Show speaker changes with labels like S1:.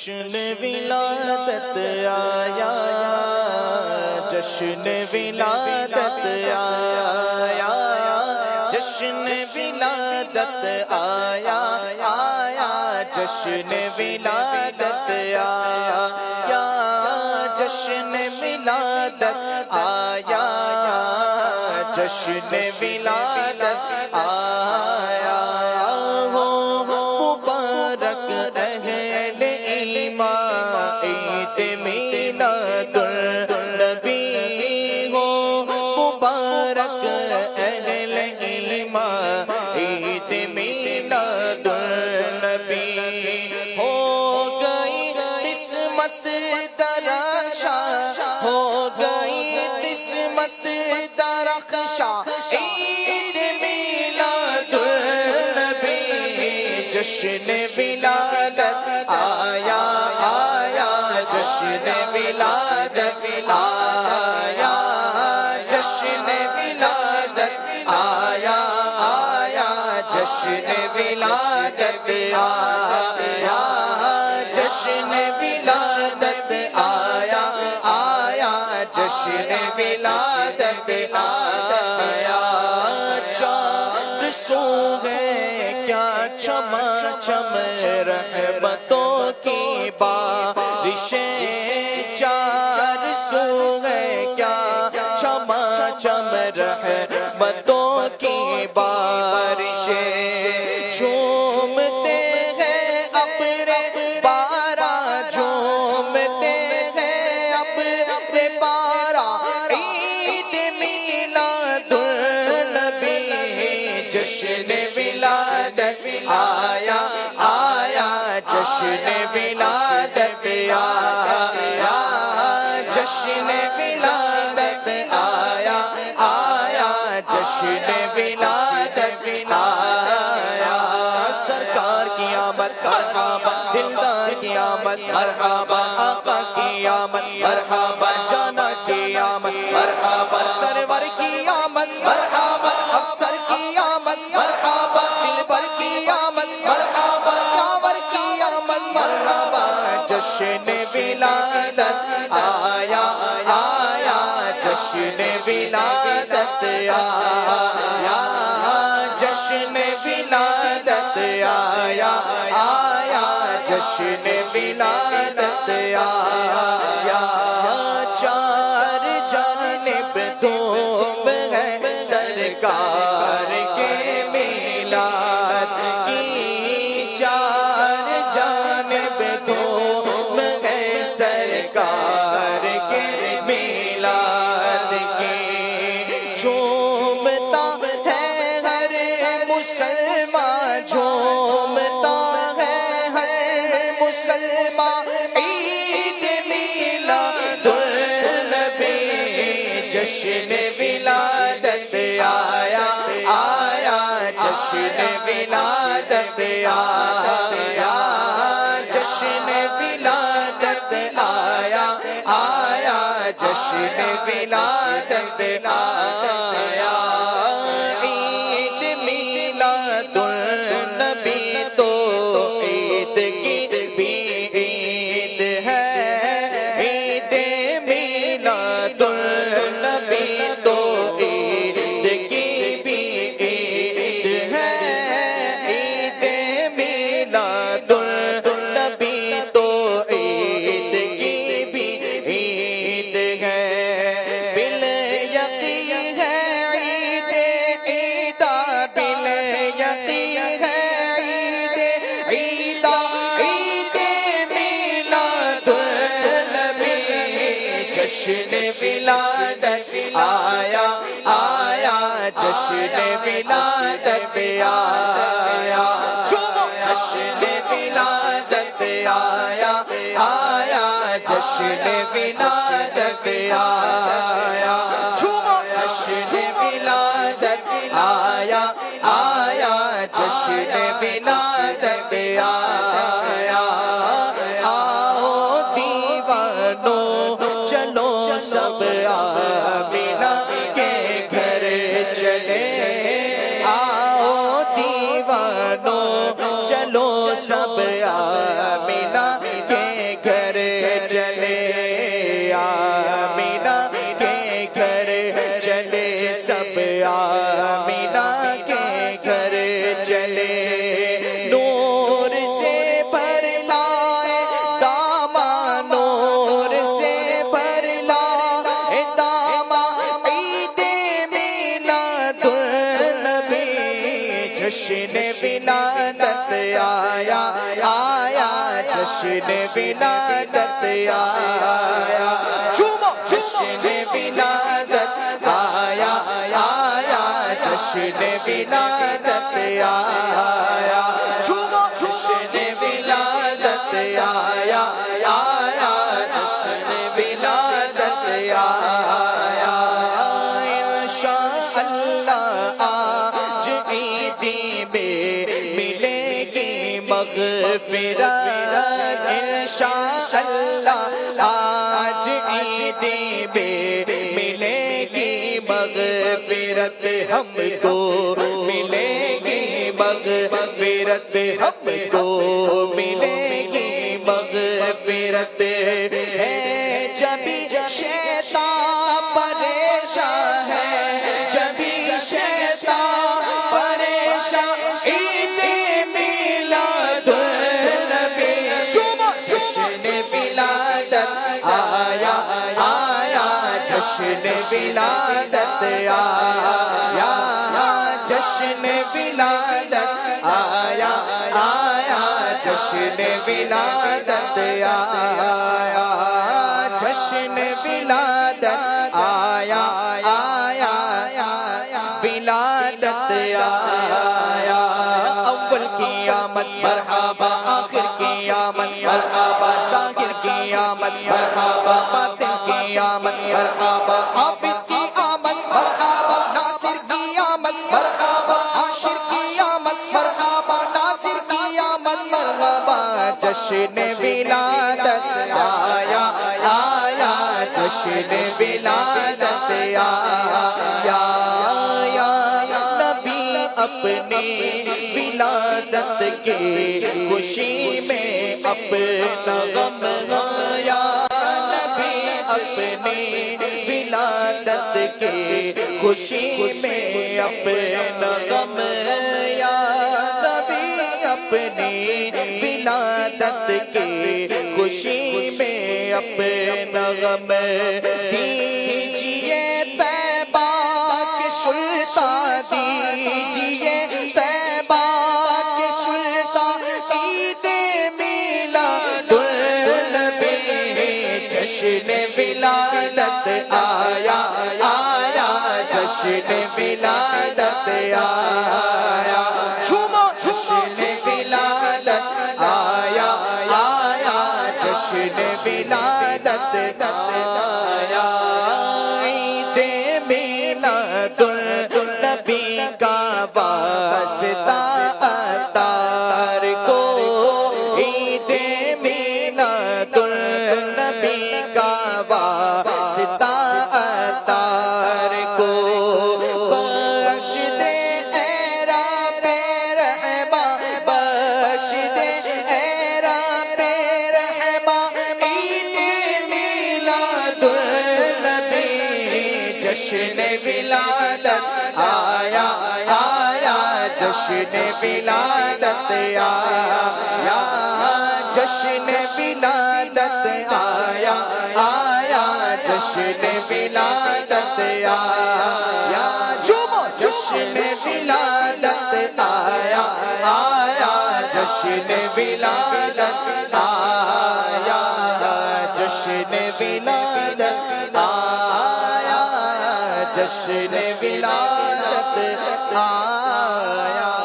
S1: جشن ولادت آیا، جشن ولادت آیا، جشن ولادت آیا، آیا جشن ولادت آیا، جشن ولادت آیا، جشن ولادت آیا، ہو مبارک اہل ایمان عید میلاد النبی، ہو مبارک اہل ایمان عید میلاد النبی، ہو گئی قسمت درخشاں، ہو گئی قسمت درخشاں عید میلاد النبی، جشن ولادت آیا، آیا جشن ولادت آیا، جشن ولادت آیا، آیا جشن ولادت آیا، جشن ولادت آیا، آیا جشن ولادت آیا، چار سو گئے کیا چما چم رحمتوں کی بارشیں، چار سو گئے کیا چما چم رحمتوں کی بارشیں، جھومتے ہیں ابر بارہ، جھومتے ہیں ابر بارہ عید میلاد النبی، جشن ولادت آیا، آیا جشن ولادت آیا، جشن ولادت آیا، آیا جشن ولادت آیا، سرکار کی آمد مرحبا، دلدار کی آمد مرحبا، آقا کی آمد مرحبا، جانا کی آمد مرحبا، سرور کی آمد مرحبا، افسر کی آمد مرحبا، دلبر کی آمد مرحبا، یاور کی آمد مرحبا، جشن ولادت آیا، آیا جشن ولادت آیا، جشن ولادت آیا، آیا جشن ولادت آیا، چار جانب دھوم ہے سرکار کے میلاد کی، چار جانب دھوم ہے سرکار کے میلاد کی، جھومتا ہے ہر مسلمان، جھومتا ہے ہر مسلمان عید میلاد النبی، جشن ولادت آیا، آیا جشن ولادت آیا، جشن ولادت آیا، آیا جشن ولادت آیا، عید میلاد النبی تو عید کی بھی عید ہے، عید میلاد النبی تو عید کی بھی عید ہے، عید میلاد النبی تو عید کی بھی عید ہے، بل یقین ہے عید عیدا، بل یقین ہے عید عیدا، عید میلاد النبی، جشن ولادت آیا، آیا جشن ولادت آیا، جشن ولادت آیا، آیا جشن ولادت آیا، جشن ولادت آیا، آیا جشن ولادت آیا، آؤ دیوانوں چلو سب آمینہ کے گھر چلے، آؤ دیوانوں چلو سب آمینہ کے ولادت آیا آیا جشن ولادت آیا جشن ولادت آیا آیا جشن ولادت آیا جشن ولادت آیا آیا جشن ولادت آیا انشاءاللہ آج عیدی میں ملے گی مغفرت انشاءاللہ آج عیدی میں ملے گی مغفرت ہم کو ملے گی مغفرت ہم کو ملے گی مغفرت ہے جبھی شیطان پریشان ہے جبھی شیطان پریشان عید میلاد النبی جشن ولادت آیا آیا جشن ولادت آیا جشن ولادت آیا آیا جشن ولادت آیا جشن ولادت آیا آیا ولادت آیا اول کی آمد مرحبا آخر کی آمد مرحبا ظاہر کی آمد مرحبا باطن کی آمد مرحبا حافظ کی آمد مرحبا ناصر کی آمد مرحبا عاشر کی آمد مرحبا ناصر کی آمد مرحبا جشن ولادت آیا آیا جشن ولادت آیا نبی اپنی ولادت کی خوشی میں اپنا غم گایا نبی اپنی ولادت کی خوشی میں اپنا غم یا نبی اپنی ولادت کی خوشی میں اپنا غم دیجئے طیبہ کے سلطان دیجئے طیبہ کے سلطان عید میلاد النبی جشن ولادت آیا آیا جشن ولادت آیا جشن ولادت آیا آیا جشن ولادت آیا عید میلاد النبی کا واسطہ اتار کو عید میلاد النبی کا واسطہ اتار کو بخش دے اے رب رحمہ بخش دے اے رب رحمہ عید میلاد النبی جشن ولادت آیا آیا جشن ولادت آیا جشن ولادت آیا آیا جشن ولادت آیا جشن ولادت آیا آیا جشن ولادت آیا جشن ولادت آیا جشن ولادت آیا